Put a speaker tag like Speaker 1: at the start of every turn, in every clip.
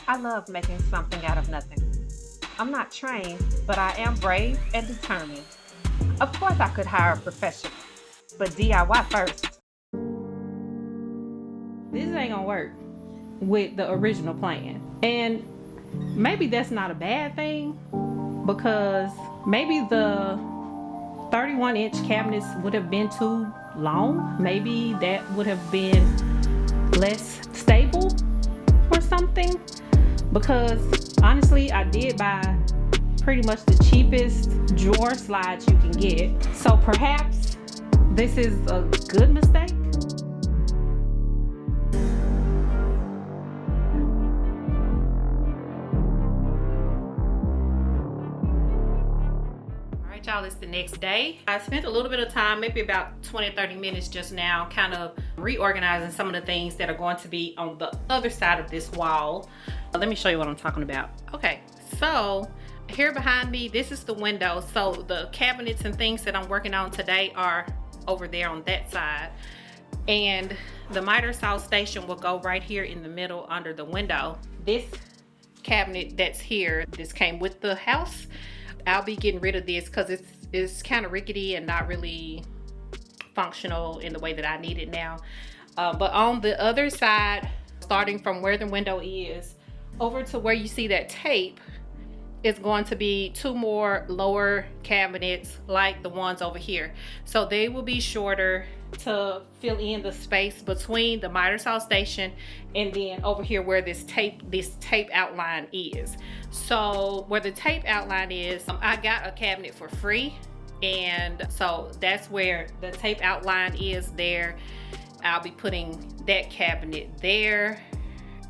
Speaker 1: I love making something out of nothing. I'm not trained, but I am brave and determined. Of course, I could hire a professional, but DIY first.
Speaker 2: This ain't gonna work with the original plan. And maybe that's not a bad thing, because maybe the 31-inch cabinets would have been too long. Maybe that would have been less stable or something. Because honestly, I did buy pretty much the cheapest drawer slides you can get. So perhaps this is a good mistake. Alright y'all, it's the next day. I spent a little bit of time, maybe about 20-30 minutes just now, kind of reorganizing some of the things that are going to be on the other side of this wall. Let me show you what I'm talking about. Okay, so here behind me, this is the window. So the cabinets and things that I'm working on today are over there on that side. And the miter saw station will go right here in the middle under the window. This cabinet that's here, this came with the house. I'll be getting rid of this because it's kind of rickety and not really functional in the way that I need it now. But on the other side, starting from where the window is, over to where you see that tape, is going to be two more lower cabinets like the ones over here. So they will be shorter to fill in the space between the miter saw station and then over here where this tape outline is. So where the tape outline is, I got a cabinet for free, and so that's where the tape outline is there. I'll be putting that cabinet there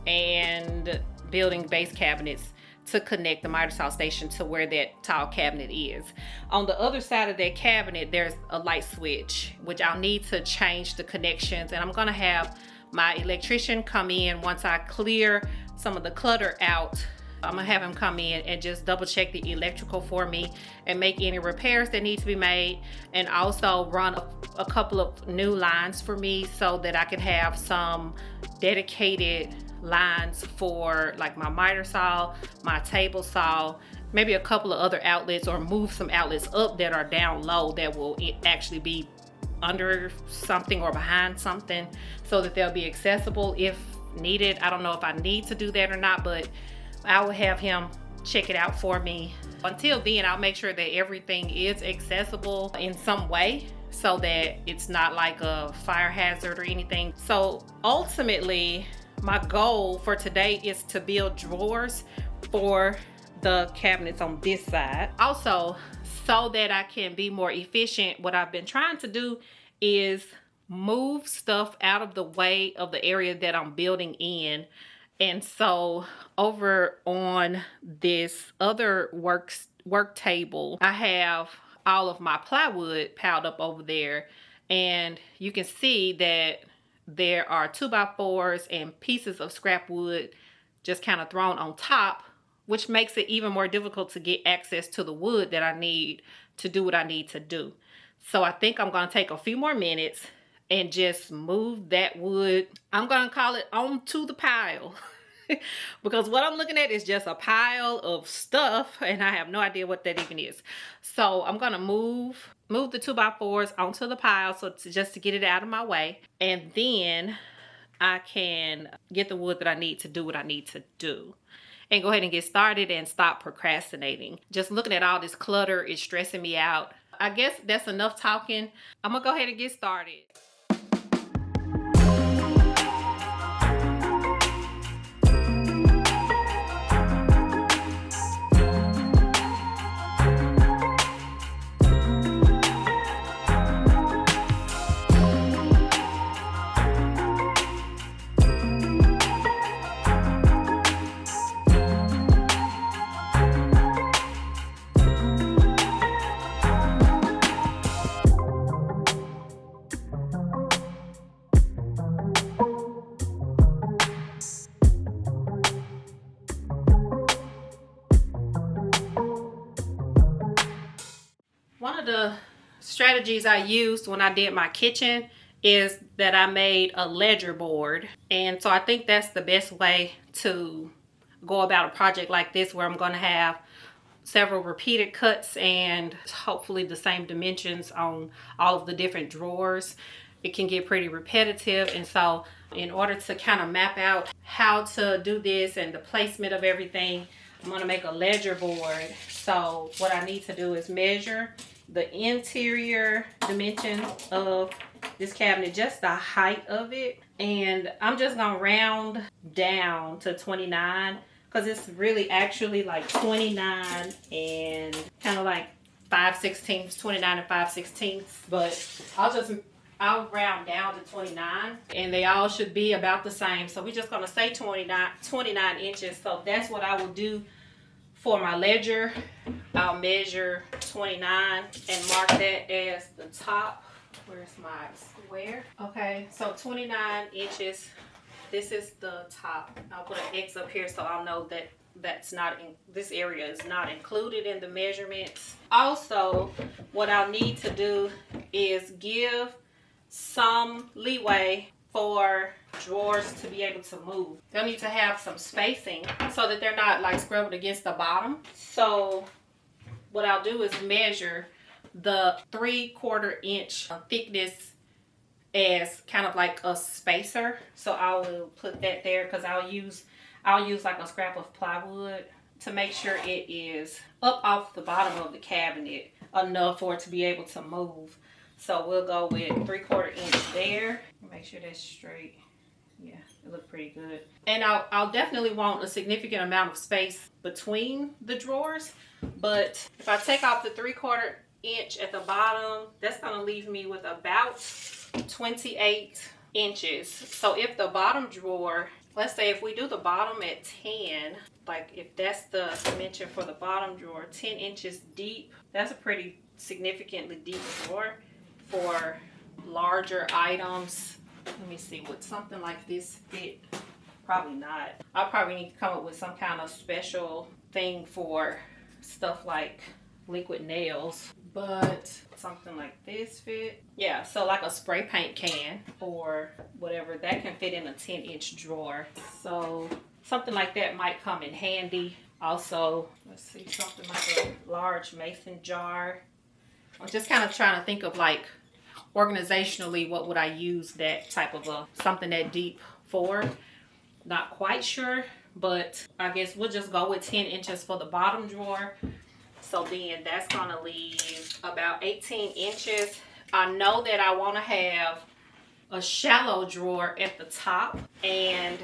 Speaker 2: and building base cabinets to connect the miter saw station to where that tall cabinet is. On the other side of that cabinet, there's a light switch, which I'll need to change the connections, and I'm gonna have my electrician come in once I clear some of the clutter out. I'm gonna have him come in and just double check the electrical for me and make any repairs that need to be made, and also run a couple of new lines for me so that I can have some dedicated lines for like my miter saw, my table saw, maybe a couple of other outlets, or move some outlets up that are down low that will actually be under something or behind something so that they'll be accessible if needed. I don't know if I need to do that or not, but I will have him check it out for me. Until then, I'll make sure that everything is accessible in some way so that it's not like a fire hazard or anything. So ultimately, my goal for today is to build drawers for the cabinets on this side. Also, so that I can be more efficient, what I've been trying to do is move stuff out of the way of the area that I'm building in. And so over on this other work table, I have all of my plywood piled up over there, and you can see that there are 2x4s and pieces of scrap wood just kind of thrown on top, which makes it even more difficult to get access to the wood that I need to do what I need to do. So I think I'm going to take a few more minutes and just move that wood. I'm going to call it onto the pile because what I'm looking at is just a pile of stuff and I have no idea what that even is. So I'm going to move the 2x4s onto the pile just to get it out of my way, and then I can get the wood that I need to do what I need to do and go ahead and get started and stop procrastinating. Just looking at all this clutter is stressing me out. I guess that's enough talking. I'm gonna go ahead and get started. One of the strategies I used when I did my kitchen is that I made a ledger board. And so I think that's the best way to go about a project like this where I'm going to have several repeated cuts and hopefully the same dimensions on all of the different drawers, it can get pretty repetitive. And so in order to kind of map out how to do this and the placement of everything, I'm going to make a ledger board. So what I need to do is measure the interior dimension of this cabinet, just the height of it, and I'm just gonna round down to 29 because it's really actually like 29 and kind of like 5/16, 29 and 5/16, but I'll round down to 29 and they all should be about the same. So we're just gonna say 29 inches. So that's what I will do for my ledger. I'll measure 29 and mark that as the top. Where's my square? Okay, so 29 inches. This is the top. I'll put an X up here so I'll know that this area is not included in the measurements. Also, what I'll need to do is give some leeway for drawers to be able to move. They'll need to have some spacing so that they're not like scrubbed against the bottom. So what I'll do is measure the 3/4 inch thickness as kind of like a spacer. So I will put that there because I'll use like a scrap of plywood to make sure it is up off the bottom of the cabinet enough for it to be able to move. So we'll go with 3/4 inch there. Make sure that's straight. Yeah, it looked pretty good. And I'll definitely want a significant amount of space between the drawers. But if I take off the 3/4 inch at the bottom, that's gonna leave me with about 28 inches. So if the bottom drawer, let's say if we do the bottom at 10, like if that's the dimension for the bottom drawer, 10 inches deep, that's a pretty significantly deep drawer for larger items. Let me see, would something like this fit? Probably not. I'll probably need to come up with some kind of special thing for stuff like liquid nails, but something like this fit. Yeah, so like a spray paint can or whatever, that can fit in a 10-inch drawer. So something like that might come in handy. Also, let's see, something like a large mason jar. I'm just kind of trying to think of like organizationally what would I use that type of something that deep for. Not quite sure, but I guess we'll just go with 10 inches for the bottom drawer. So then that's gonna leave about 18 inches. I know that I wanna have a shallow drawer at the top, and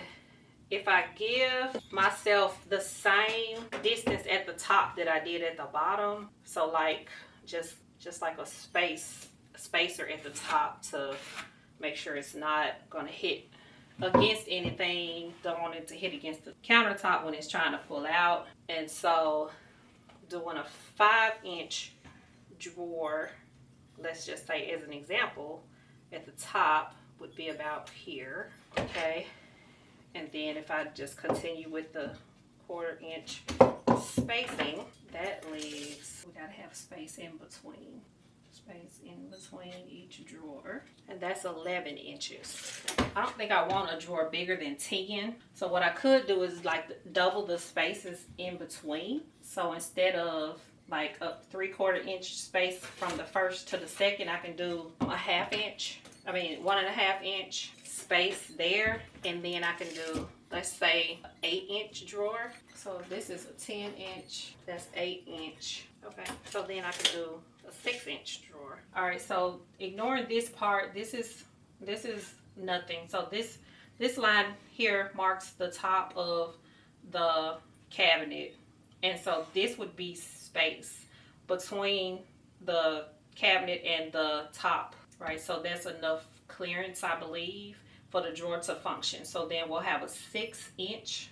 Speaker 2: if I give myself the same distance at the top that I did at the bottom, so like just like a spacer at the top to make sure it's not gonna hit against anything. Don't want it to hit against the countertop when it's trying to pull out. And so doing a 5-inch drawer, let's just say as an example, at the top would be about here, okay? And then if I just continue with the 1/4 inch spacing, that leaves, we gotta have space in between each drawer, and that's 11 inches. I don't think I want a drawer bigger than 10. So what I could do is like double the spaces in between. So instead of like a 3/4 inch space from the first to the second, I can do 1.5 inch space there, and then I can do, let's say, an 8-inch drawer. So this is a 10-inch, that's 8-inch. Okay, so then I can do a 6-inch drawer. All right, so ignoring this part, this is nothing. So this line here marks the top of the cabinet, and so this would be space between the cabinet and the top, right? So that's enough clearance, I believe, for the drawer to function. So then we'll have a 6-inch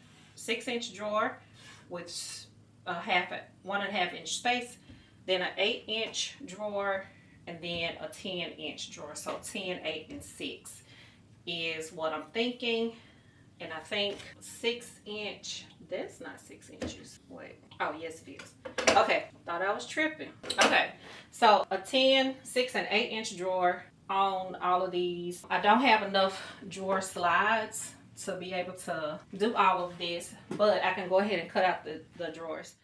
Speaker 2: drawer with a 1.5 inch space, then an 8-inch drawer, and then a 10-inch drawer. So 10, 8, and 6 is what I'm thinking. And I think 6-inch, that's not 6 inches. Wait, oh yes it is. Okay, thought I was tripping. Okay, so a 10, 6, and 8-inch drawer on all of these. I don't have enough drawer slides to be able to do all of this, but I can go ahead and cut out the drawers.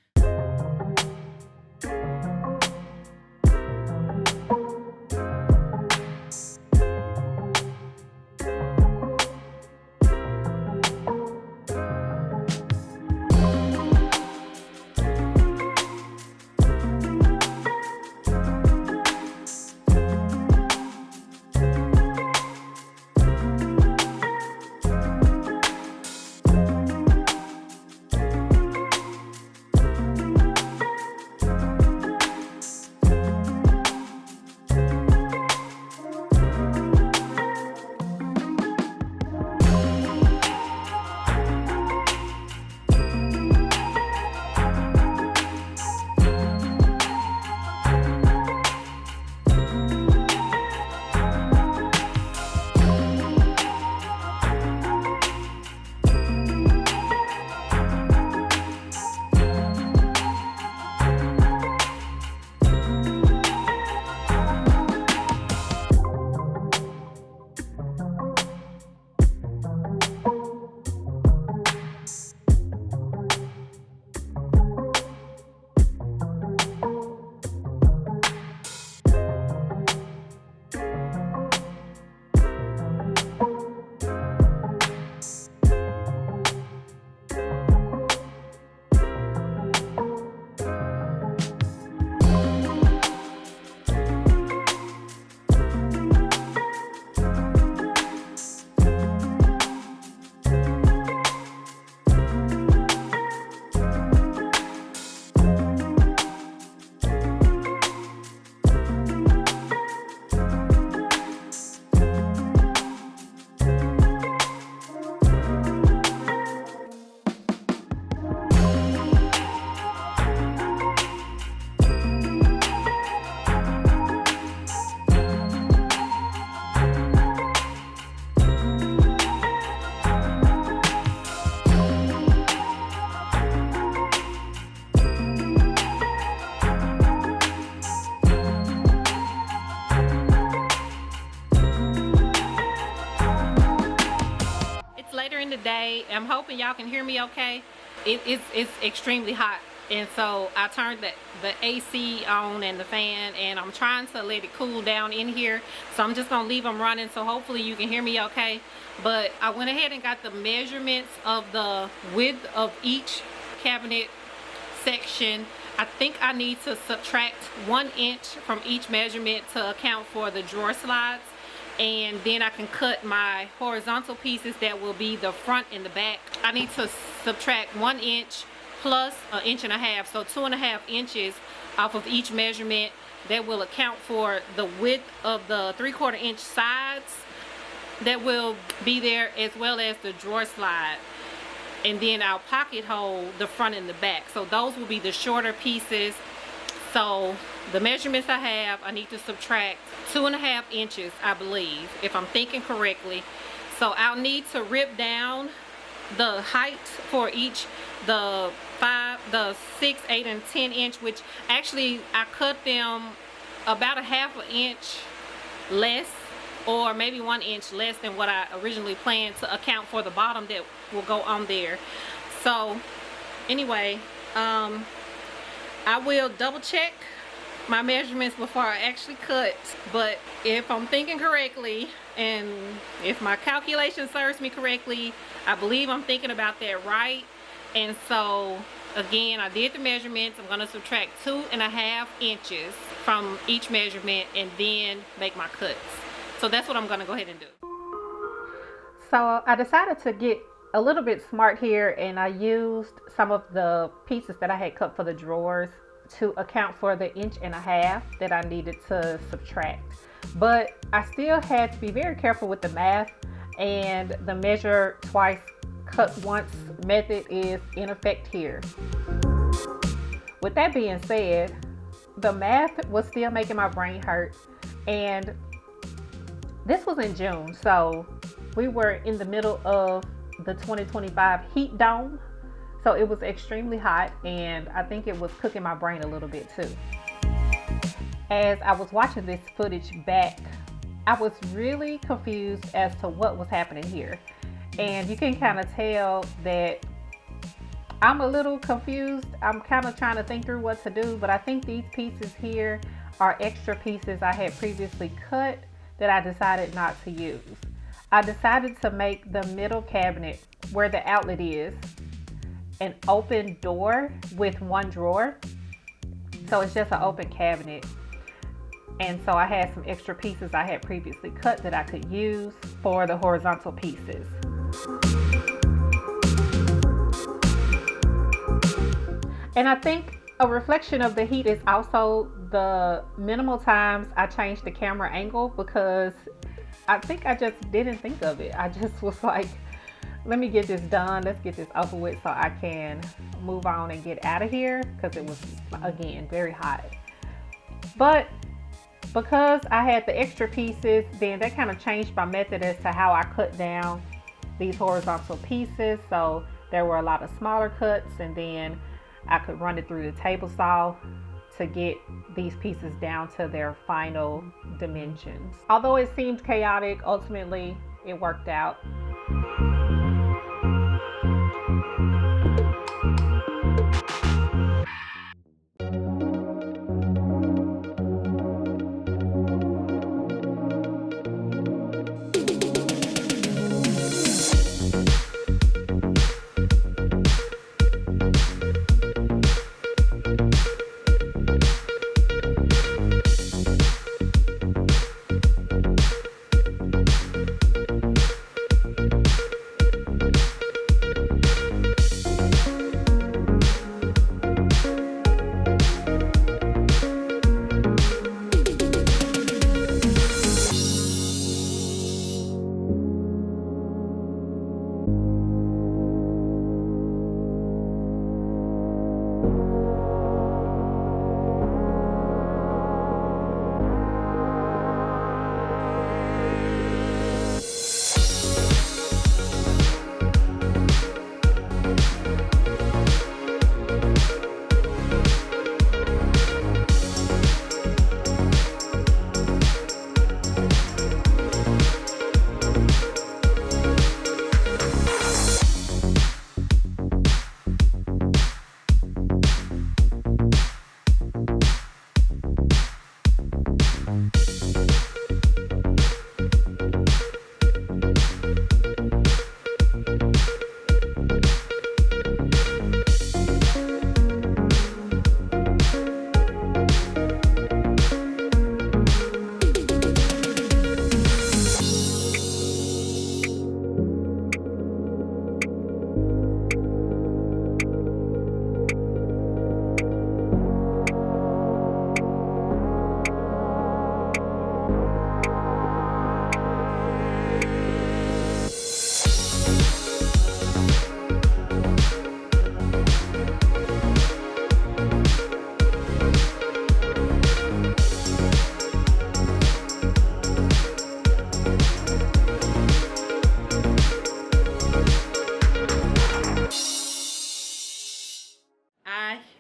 Speaker 2: Day. I'm hoping y'all can hear me okay. It's extremely hot, and so I turned the AC on and the fan, and I'm trying to let it cool down in here, so I'm just gonna leave them running, so hopefully you can hear me okay. But I went ahead and got the measurements of the width of each cabinet section. I think I need to subtract 1 inch from each measurement to account for the drawer slides, and then I can cut my horizontal pieces that will be the front and the back. I need to subtract 1 inch plus 1.5 inches, so 2.5 inches off of each measurement. That will account for the width of the 3/4 inch sides that will be there, as well as the drawer slide. And then I'll pocket hole the front and the back. So those will be the shorter pieces. So the measurements I have, I need to subtract 2.5 inches, I believe, if I'm thinking correctly. So I'll need to rip down the height for each, the 5, the 6, 8, and 10 inch, which actually I cut them about 1/2 inch less, or maybe 1 inch less than what I originally planned, to account for the bottom that will go on there. So anyway, I will double check my measurements before I actually cut, but if I'm thinking correctly, and if my calculation serves me correctly, I believe I'm thinking about that right. And so again, I did the measurements. I'm going to subtract 2.5 inches from each measurement and then make my cuts. So that's what I'm going to go ahead and do.
Speaker 1: So I decided to get a little bit smart here, and I used some of the pieces that I had cut for the drawers to account for the 1.5 inches that I needed to subtract. But I still had to be very careful with the math, and the measure twice, cut once method is in effect here. With that being said, the math was still making my brain hurt, and this was in June, so we were in the middle of the 2025 heat dome, so it was extremely hot, and I think it was cooking my brain a little bit too. As I was watching this footage back, I was really confused as to what was happening here. And you can kind of tell that I'm a little confused. I'm kind of trying to think through what to do, but I think these pieces here are extra pieces I had previously cut that I decided not to use. I decided to make the middle cabinet where the outlet is an open door with one drawer. So it's just an open cabinet. And so I had some extra pieces I had previously cut that I could use for the horizontal pieces. And I think a reflection of the heat is also the minimal times I changed the camera angle, because I think I just didn't think of it. I just was like, let me get this done. Let's get this over with so I can move on and get out of here, because it was, again, very hot. But because I had the extra pieces, then that kind of changed my method as to how I cut down these horizontal pieces. So there were a lot of smaller cuts, and then I could run it through the table saw to get these pieces down to their final dimensions. Although it seemed chaotic, ultimately it worked out.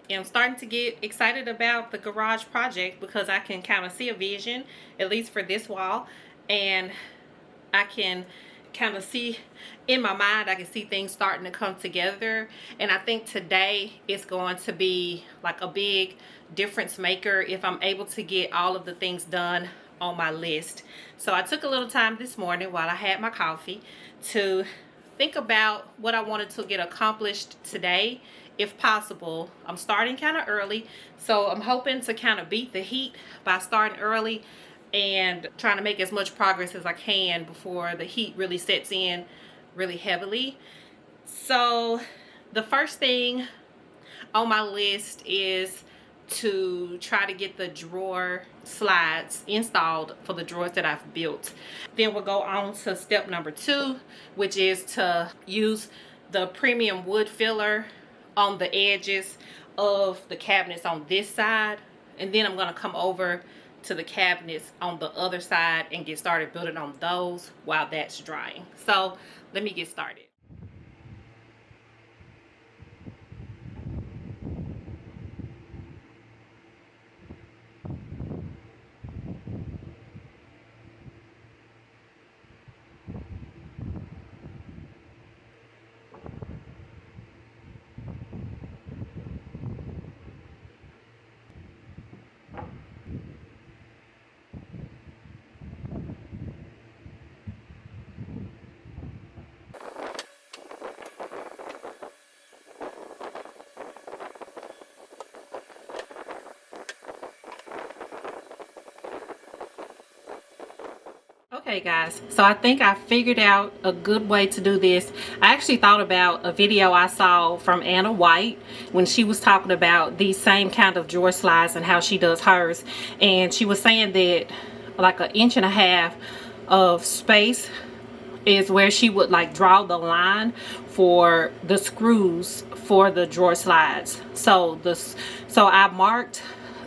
Speaker 2: I'm starting to get excited about the garage project because I can kind of see a vision, at least for this wall, and I can kind of see in my mind, I can see things starting to come together. And I think today is going to be like a big difference maker if I'm able to get all of the things done on my list. So I took a little time this morning while I had my coffee to think about what I wanted to get accomplished today, if possible. I'm starting kind of early, so I'm hoping to kind of beat the heat by starting early and trying to make as much progress as I can before the heat really sets in really heavily. So the first thing on my list is to try to get the drawer slides installed for the drawers that I've built. Then we'll go on to step number 2, which is to use the premium wood filler on the edges of the cabinets on this side, and then I'm going to come over to the cabinets on the other side and get started building on those while that's drying. So let me get started. Okay guys, so I think I figured out a good way to do this. I actually thought about a video I saw from Anna White when she was talking about these same kind of drawer slides and how she does hers, and she was saying that like 1.5 inches of space is where she would like draw the line for the screws for the drawer slides. So I marked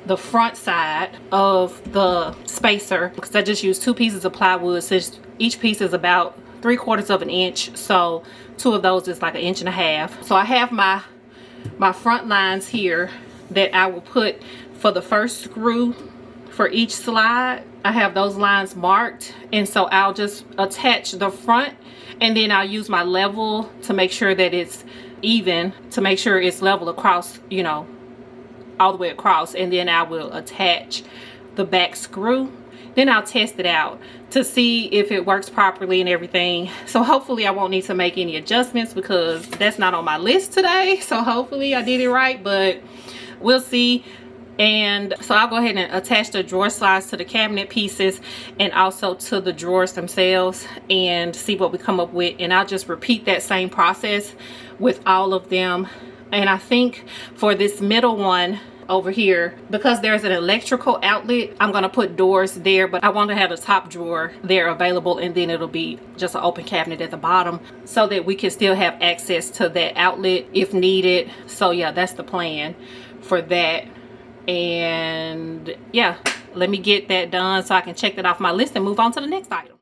Speaker 2: the front side of the spacer because I just used 2 pieces of plywood, since each piece is about 3/4 inch, so 2 of those is like 1.5 inches. So I have my front lines here that I will put for the first screw for each slide. I have those lines marked, and so I'll just attach the front, and then I'll use my level to make sure that it's even, to make sure it's level across, you know, all the way across, and then I will attach the back screw. Then I'll test it out to see if it works properly and everything. So hopefully I won't need to make any adjustments because that's not on my list today. So hopefully I did it right, but we'll see. And so I'll go ahead and attach the drawer slides to the cabinet pieces and also to the drawers themselves and see what we come up with. And I'll just repeat that same process with all of them. And I think for this middle one over here, because there's an electrical outlet, I'm gonna put doors there, but I want to have the top drawer there available, and then it'll be just an open cabinet at the bottom so that we can still have access to that outlet if needed. So yeah, that's the plan for that. And yeah, let me get that done so I can check that off my list and move on to the next item.